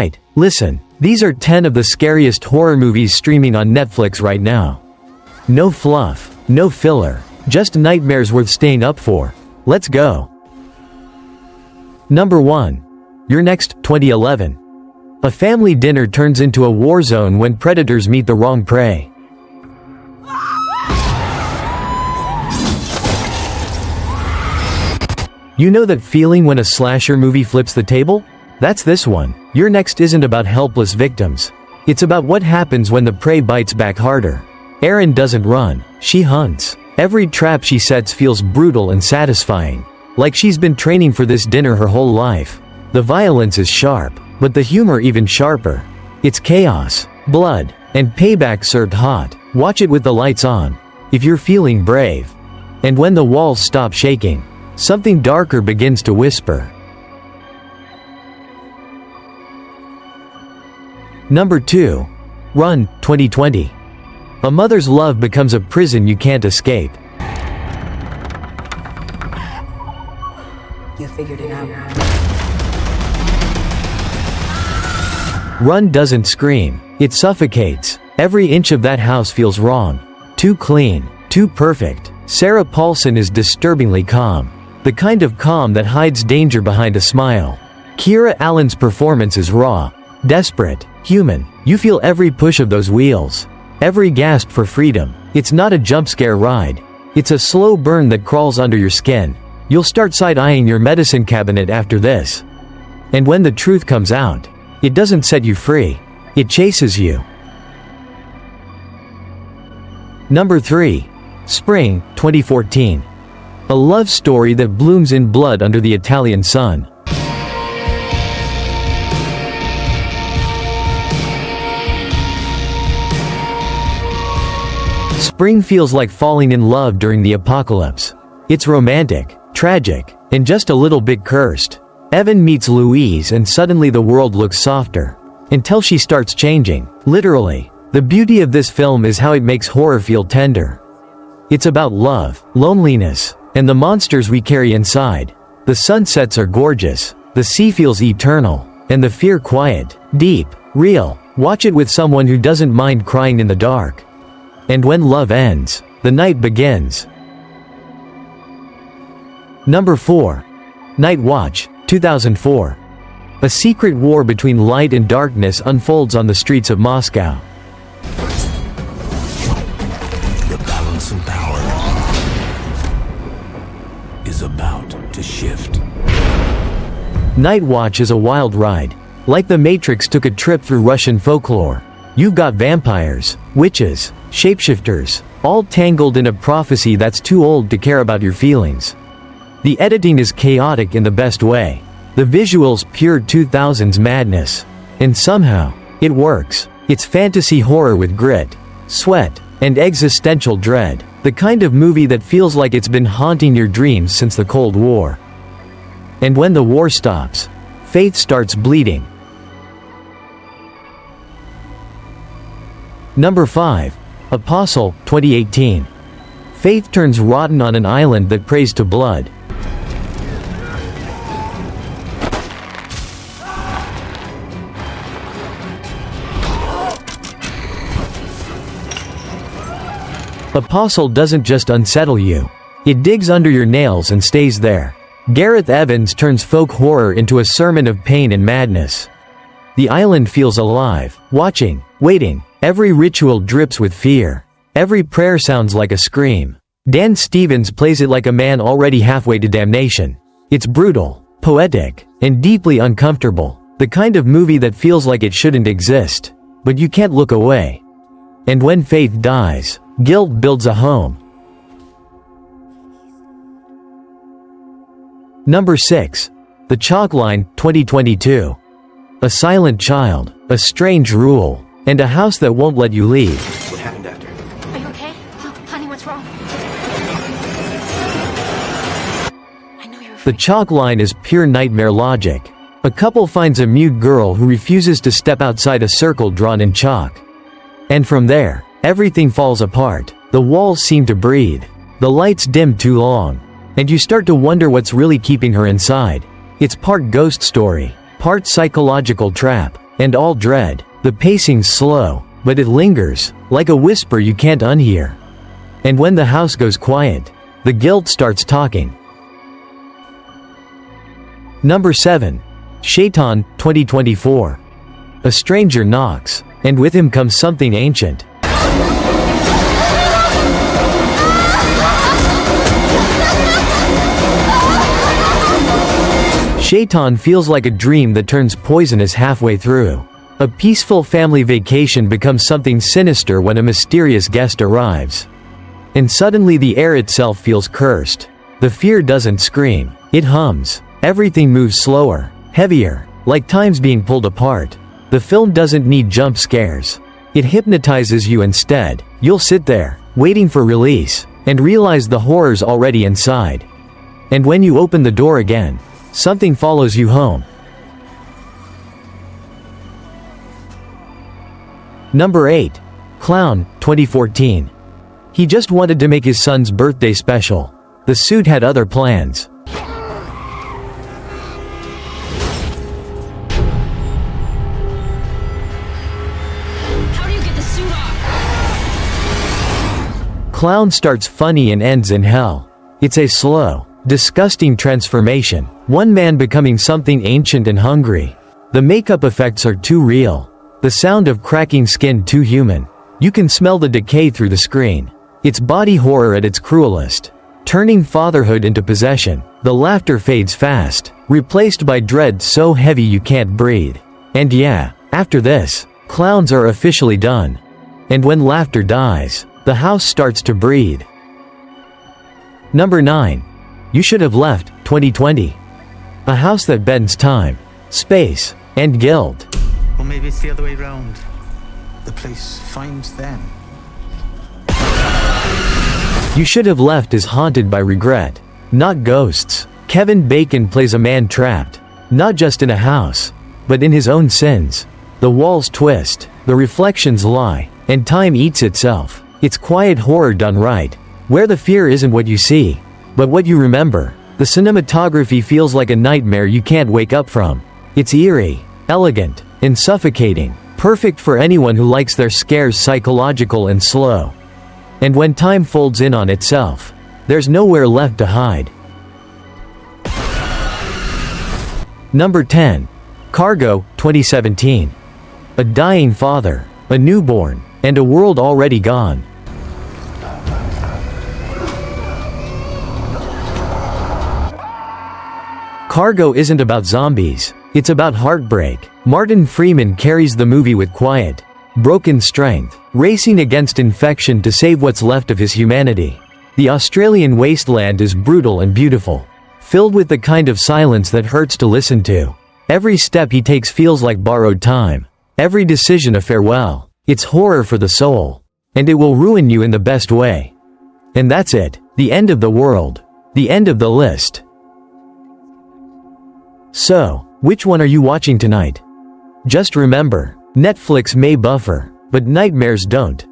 right, listen. These are 10 of the scariest horror movies streaming on Netflix right now. No fluff, no filler, just nightmares worth staying up for. Let's go. Number 1. You're Next, 2011. A family dinner turns into a war zone when predators meet the wrong prey. You know that feeling when a slasher movie flips the table? That's this one. You're Next isn't about helpless victims. It's about what happens when the prey bites back harder. Erin doesn't run, she hunts. Every trap she sets feels brutal and satisfying. Like she's been training for this dinner her whole life. The violence is sharp, but the humor even sharper. It's chaos, blood, and payback served hot. Watch it with the lights on, if you're feeling brave. And when the walls stop shaking, something darker begins to whisper. Number 2. Run, 2020. A mother's love becomes a prison you can't escape. You figured it out. Run doesn't scream, it suffocates. Every inch of that house feels wrong. Too clean, too perfect. Sarah Paulson is disturbingly calm. The kind of calm that hides danger behind a smile. Kira Allen's performance is raw, desperate, human. You feel every push of those wheels. Every gasp for freedom. It's not a jump scare ride. It's a slow burn that crawls under your skin. You'll start side-eyeing your medicine cabinet after this. And when the truth comes out, it doesn't set you free. It chases you. Number 3. Spring, 2014. A love story that blooms in blood under the Italian sun. Spring feels like falling in love during the apocalypse. It's romantic, tragic, and just a little bit cursed. Evan meets Louise and suddenly the world looks softer. Until she starts changing, literally. The beauty of this film is how it makes horror feel tender. It's about love, loneliness, and the monsters we carry inside. The sunsets are gorgeous, the sea feels eternal, and the fear quiet, deep, real. Watch it with someone who doesn't mind crying in the dark. And when love ends, the night begins. Number 4. Night Watch, 2004. A secret war between light and darkness unfolds on the streets of Moscow. The balance of power is about to shift. Night Watch is a wild ride. Like the Matrix took a trip through Russian folklore. You've got vampires, witches, shapeshifters, all tangled in a prophecy that's too old to care about your feelings. The editing is chaotic in the best way. The visuals pure 2000s madness. And somehow, it works. It's fantasy horror with grit, sweat, and existential dread. The kind of movie that feels like it's been haunting your dreams since the Cold War. And when the war stops, faith starts bleeding. Number 5. Apostle, 2018. Faith turns rotten on an island that prays to blood. Apostle doesn't just unsettle you. It digs under your nails and stays there. Gareth Evans turns folk horror into a sermon of pain and madness. The island feels alive, watching, waiting. Every ritual drips with fear. Every prayer sounds like a scream. Dan Stevens plays it like a man already halfway to damnation. It's brutal, poetic, and deeply uncomfortable. The kind of movie that feels like it shouldn't exist. But you can't look away. And when faith dies, guilt builds a home. Number 6. The Chalk Line, 2022. A silent child, a strange rule, and a house that won't let you leave. What happened after? Are you okay? Honey, what's wrong? I know you're The Chalk Line is pure nightmare logic. A couple finds a mute girl who refuses to step outside a circle drawn in chalk. And from there, everything falls apart. The walls seem to breathe. The lights dim too long. And you start to wonder what's really keeping her inside. It's part ghost story, part psychological trap, and all dread. The pacing's slow, but it lingers, like a whisper you can't unhear. And when the house goes quiet, the guilt starts talking. Number 7. Shaitaan, 2024. A stranger knocks, and with him comes something ancient. Shaitaan feels like a dream that turns poisonous halfway through. A peaceful family vacation becomes something sinister when a mysterious guest arrives. And suddenly the air itself feels cursed. The fear doesn't scream, it hums. Everything moves slower, heavier, like time's being pulled apart. The film doesn't need jump scares. It hypnotizes you instead. You'll sit there, waiting for release, and realize the horror's already inside. And when you open the door again, something follows you home. Number 8. Clown, 2014. He just wanted to make his son's birthday special. The suit had other plans. How do you get the suit off? Clown starts funny and ends in hell. It's a slow, disgusting transformation. One man becoming something ancient and hungry. The makeup effects are too real. The sound of cracking skin too human. You can smell the decay through the screen. It's body horror at its cruelest. Turning fatherhood into possession. The laughter fades fast, replaced by dread so heavy you can't breathe. And yeah, after this, clowns are officially done. And when laughter dies, the house starts to breathe. Number 9. You Should Have Left, 2020. A house that bends time, space, and guilt. Or maybe it's the other way round. The place finds them. You Should Have Left is haunted by regret, not ghosts. Kevin Bacon plays a man trapped, not just in a house, but in his own sins. The walls twist, the reflections lie, and time eats itself. It's quiet horror done right, where the fear isn't what you see, but what you remember. The cinematography feels like a nightmare you can't wake up from. It's eerie, elegant, and suffocating, perfect for anyone who likes their scares psychological and slow. And when time folds in on itself, there's nowhere left to hide. Number 10. Cargo, 2017. A dying father, a newborn, and a world already gone. Cargo isn't about zombies, it's about heartbreak. Martin Freeman carries the movie with quiet, broken strength, racing against infection to save what's left of his humanity. The Australian wasteland is brutal and beautiful, filled with the kind of silence that hurts to listen to. Every step he takes feels like borrowed time, every decision a farewell. It's horror for the soul, and it will ruin you in the best way. And that's it, the end of the world, the end of the list. So, which one are you watching tonight? Just remember, Netflix may buffer, but nightmares don't.